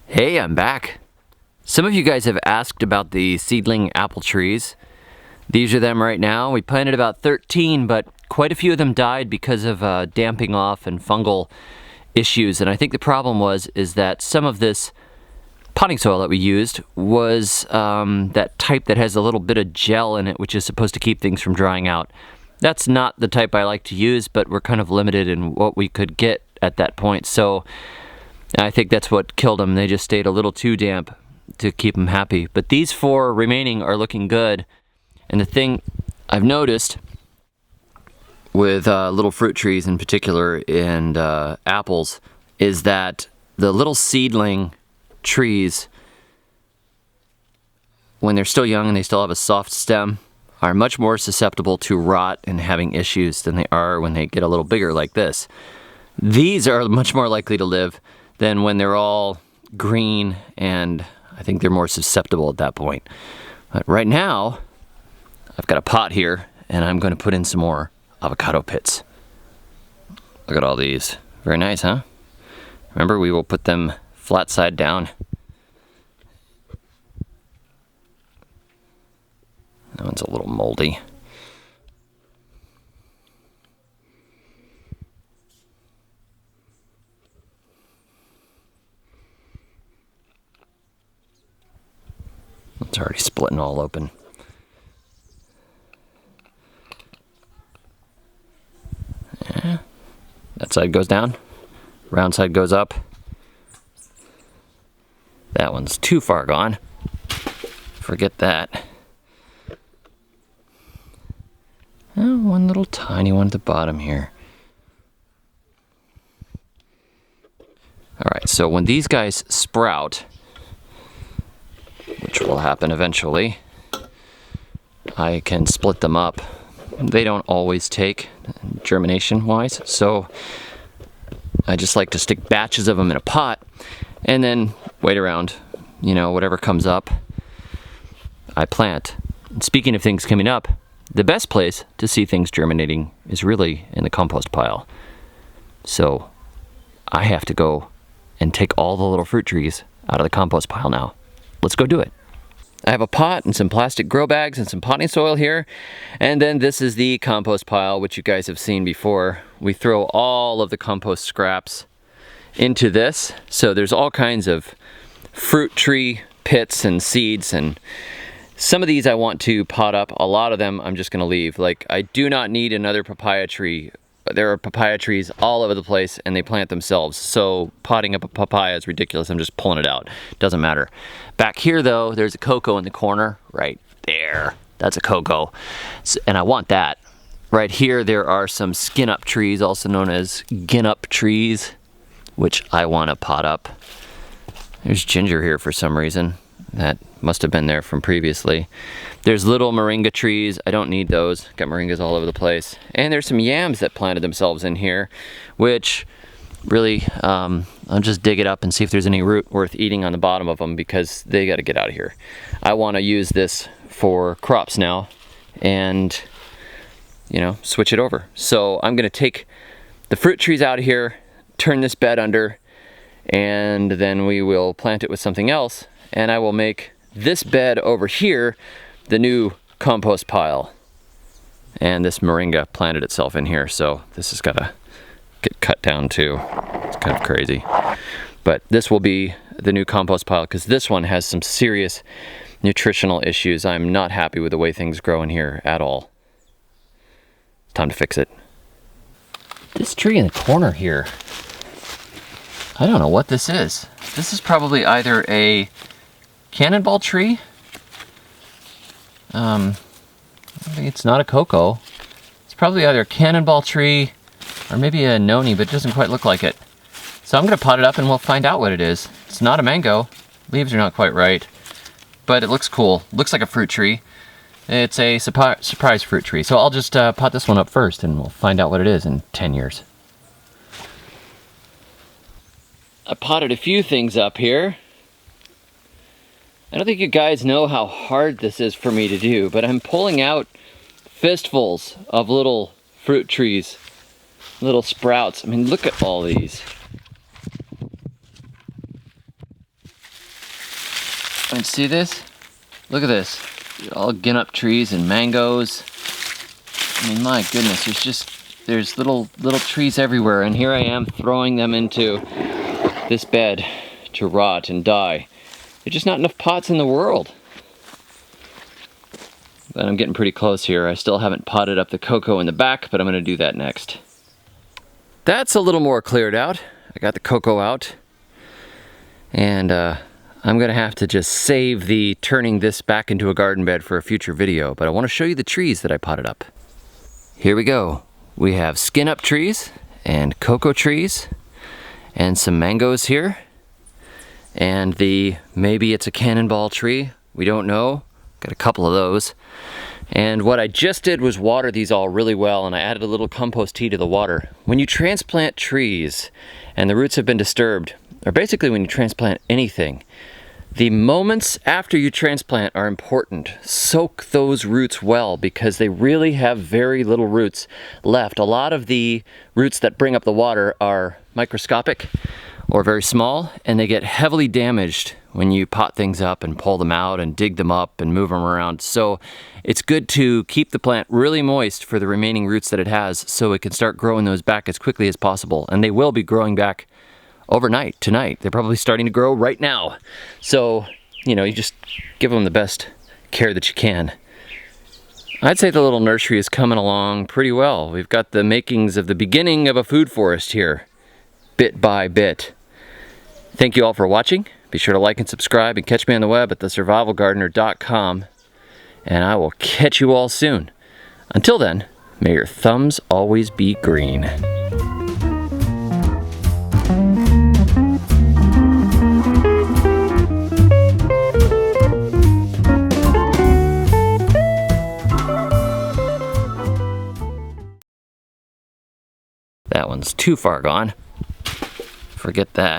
Hey, I'm back. Some of you guys have asked about the seedling apple trees. These are them right now. We planted about 13, but quite a few of them died because of damping off and fungal issues. And I think the problem is that some of this potting soil that we used was that type that has a little bit of gel in it, which is supposed to keep things from drying out. That's not the type I like to use, but we're kind of limited in what we could get at that point. So I think that's what killed them. They just stayed a little too damp to keep them happy. But these 4 remaining are looking good. And the thing I've noticed with little fruit trees in particular and apples is that the little seedling trees, when they're still young and they still have a soft stem, are much more susceptible to rot and having issues than they are when they get a little bigger like this. These are much more likely to live than when they're all green, and I think they're more susceptible at that point. But right now, I've got a pot here, and I'm going to put in some more avocado pits. Look at all these. Very nice, huh? Remember, we will put them flat side down. That one's a little moldy. It's already splitting all open. Yeah. That side goes down, round side goes up. That one's too far gone. Forget that. Oh, one little tiny one at the bottom here. Alright, so when these guys sprout, which will happen eventually, I can split them up. They don't always take germination-wise, so I just like to stick batches of them in a pot and then wait around, whatever comes up, I plant. And speaking of things coming up, the best place to see things germinating is really in the compost pile. So I have to go and take all the little fruit trees out of the compost pile now. Let's go do it. I have a pot and some plastic grow bags and some potting soil here. And then this is the compost pile, which you guys have seen before. We throw all of the compost scraps into this. So there's all kinds of fruit tree pits and seeds, and some of these I want to pot up. A lot of them I'm just gonna leave. Like, I do not need another papaya tree. There are papaya trees all over the place and they plant themselves. So potting up a papaya is ridiculous. I'm just pulling it out. Doesn't matter. Back here though, there's a cocoa in the corner right there. That's a cocoa. And I want that. Right here, there are some skinup trees, also known as ginup trees, which I want to pot up. There's ginger here for some reason. That must have been there from previously. There's little moringa trees. I don't need those. Got moringas all over the place. And there's some yams that planted themselves in here, which really, I'll just dig it up and see if there's any root worth eating on the bottom of them, because they got to get out of here. I want to use this for crops now and, switch it over. So I'm going to take the fruit trees out of here, turn this bed under, and then we will plant it with something else. And I will make this bed over here the new compost pile. And this moringa planted itself in here, so this has got to get cut down too. It's kind of crazy. But this will be the new compost pile, because this one has some serious nutritional issues. I'm not happy with the way things grow in here at all. Time to fix it. This tree in the corner here, I don't know what this is. This is probably either a cannonball tree. I think it's not a cocoa. It's probably either a cannonball tree or maybe a noni, but it doesn't quite look like it. So I'm gonna pot it up and we'll find out what it is. It's not a mango. Leaves are not quite right, but it looks cool. Looks like a fruit tree. It's a surprise fruit tree. So I'll just pot this one up first and we'll find out what it is in 10 years. I potted a few things up here. I don't think you guys know how hard this is for me to do, but I'm pulling out fistfuls of little fruit trees, little sprouts. I mean, look at all these. And see this? Look at this. All skinup trees and mangoes. I mean, my goodness, there's little trees everywhere, and here I am throwing them into this bed to rot and die. There's just not enough pots in the world. But I'm getting pretty close here. I still haven't potted up the cocoa in the back, but I'm gonna do that next. That's a little more cleared out. I got the cocoa out. And I'm gonna have to just save the turning this back into a garden bed for a future video, but I wanna show you the trees that I potted up. Here we go. We have skinup trees and cocoa trees and some mangoes here. And maybe it's a cannonball tree, we don't know. Got a couple of those. And what I just did was water these all really well, and I added a little compost tea to the water. When you transplant trees and the roots have been disturbed, or basically when you transplant anything, the moments after you transplant are important. Soak those roots well because they really have very little roots left. A lot of the roots that bring up the water are microscopic or very small, and they get heavily damaged when you pot things up and pull them out and dig them up and move them around. So it's good to keep the plant really moist for the remaining roots that it has so it can start growing those back as quickly as possible. And they will be growing back overnight, tonight. They're probably starting to grow right now. So, you just give them the best care that you can. I'd say the little nursery is coming along pretty well. We've got the makings of the beginning of a food forest here, bit by bit. Thank you all for watching. Be sure to like and subscribe and catch me on the web at thesurvivalgardener.com. And I will catch you all soon. Until then, may your thumbs always be green. That one's too far gone. Forget that.